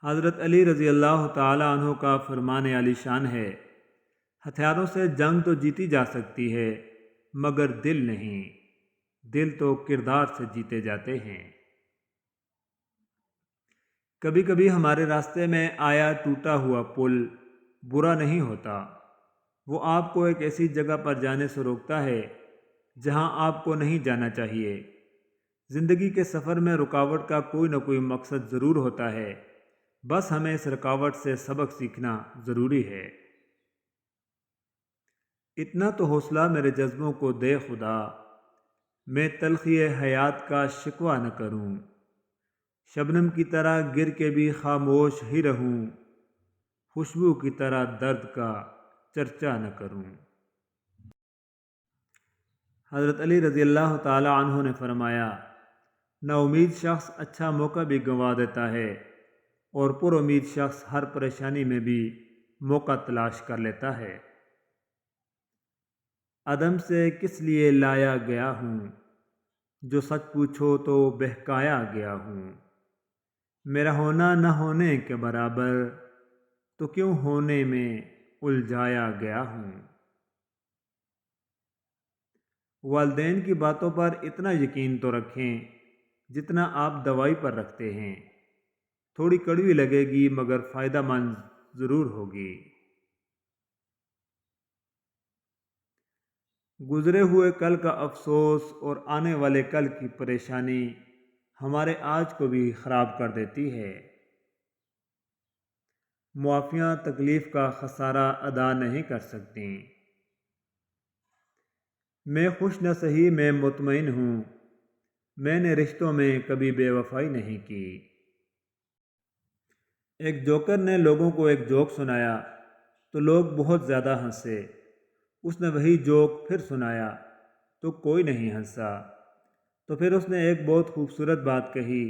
حضرت علی رضی اللہ تعالی عنہ کا فرمان عالی شان ہے، ہتھیاروں سے جنگ تو جیتی جا سکتی ہے مگر دل نہیں، دل تو کردار سے جیتے جاتے ہیں۔ کبھی کبھی ہمارے راستے میں آیا ٹوٹا ہوا پل برا نہیں ہوتا، وہ آپ کو ایک ایسی جگہ پر جانے سے روکتا ہے جہاں آپ کو نہیں جانا چاہیے۔ زندگی کے سفر میں رکاوٹ کا کوئی نہ کوئی مقصد ضرور ہوتا ہے، بس ہمیں اس رکاوٹ سے سبق سیکھنا ضروری ہے۔ اتنا تو حوصلہ میرے جذبوں کو دے خدا، میں تلخی حیات کا شکوہ نہ کروں، شبنم کی طرح گر کے بھی خاموش ہی رہوں، خوشبو کی طرح درد کا چرچا نہ کروں۔ حضرت علی رضی اللہ تعالی عنہ نے فرمایا، نا امید شخص اچھا موقع بھی گنوا دیتا ہے اور پر امید شخص ہر پریشانی میں بھی موقع تلاش کر لیتا ہے۔ عدم سے کس لیے لایا گیا ہوں، جو سچ پوچھو تو بہکایا گیا ہوں، میرا ہونا نہ ہونے کے برابر، تو کیوں ہونے میں الجھایا گیا ہوں۔ والدین کی باتوں پر اتنا یقین تو رکھیں جتنا آپ دوائی پر رکھتے ہیں، تھوڑی کڑوی لگے گی مگر فائدہ مند ضرور ہوگی۔ گزرے ہوئے کل کا افسوس اور آنے والے کل کی پریشانی ہمارے آج کو بھی خراب کر دیتی ہے۔ معافیاں تکلیف کا خسارہ ادا نہیں کر سکتیں۔ میں خوش نہ سہی میں مطمئن ہوں، میں نے رشتوں میں کبھی بے وفائی نہیں کی۔ ایک جوکر نے لوگوں کو ایک جوک سنایا تو لوگ بہت زیادہ ہنسے، اس نے وہی جوک پھر سنایا تو کوئی نہیں ہنسا، تو پھر اس نے ایک بہت خوبصورت بات کہی،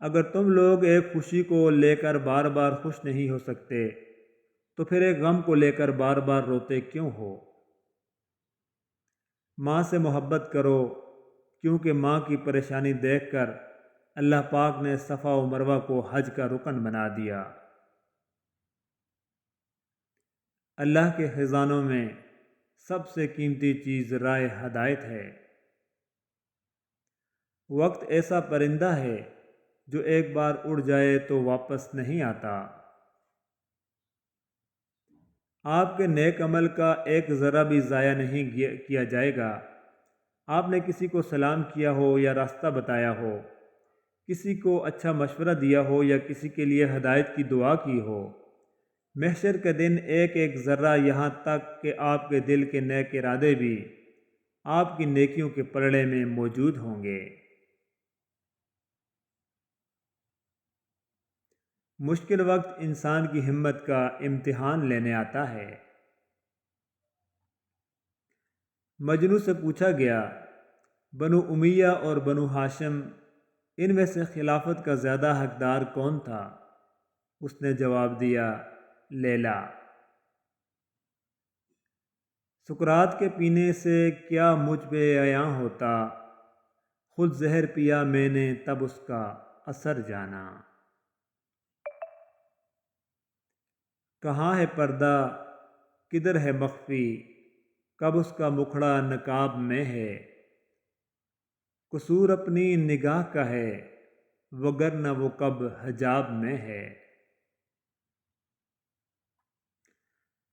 اگر تم لوگ ایک خوشی کو لے کر بار بار خوش نہیں ہو سکتے تو پھر ایک غم کو لے کر بار بار روتے کیوں ہو؟ ماں سے محبت کرو، کیونکہ ماں کی پریشانی دیکھ کر اللہ پاک نے صفا و مروہ کو حج کا رکن بنا دیا۔ اللہ کے خزانوں میں سب سے قیمتی چیز راہ ہدایت ہے۔ وقت ایسا پرندہ ہے جو ایک بار اڑ جائے تو واپس نہیں آتا۔ آپ کے نیک عمل کا ایک ذرہ بھی ضائع نہیں کیا جائے گا۔ آپ نے کسی کو سلام کیا ہو یا راستہ بتایا ہو، کسی کو اچھا مشورہ دیا ہو یا کسی کے لیے ہدایت کی دعا کی ہو، محشر کے دن ایک ایک ذرہ، یہاں تک کہ آپ کے دل کے نیک ارادے بھی آپ کی نیکیوں کے پلڑے میں موجود ہوں گے۔ مشکل وقت انسان کی ہمت کا امتحان لینے آتا ہے۔ مجنوں سے پوچھا گیا، بنو امیہ اور بنو ہاشم، ان میں سے خلافت کا زیادہ حقدار کون تھا؟ اس نے جواب دیا، لیلا۔ سکرات کے پینے سے کیا مجھ پہ عیاں ہوتا، خود زہر پیا میں نے تب اس کا اثر جانا۔ کہاں ہے پردہ، کدھر ہے مخفی، کب اس کا مکھڑا نقاب میں ہے، قصور اپنی نگاہ کا ہے وگرنہ وہ کب حجاب میں ہے۔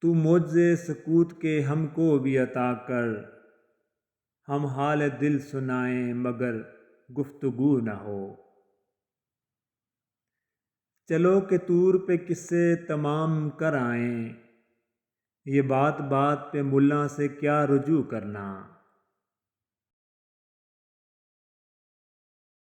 تو معجزے سکوت کے ہم کو بھی عطا کر، ہم حال دل سنائیں مگر گفتگو نہ ہو۔ چلو کہ طور پہ قصے تمام کر آئیں، یہ بات بات پہ ملا سے کیا رجوع کرنا۔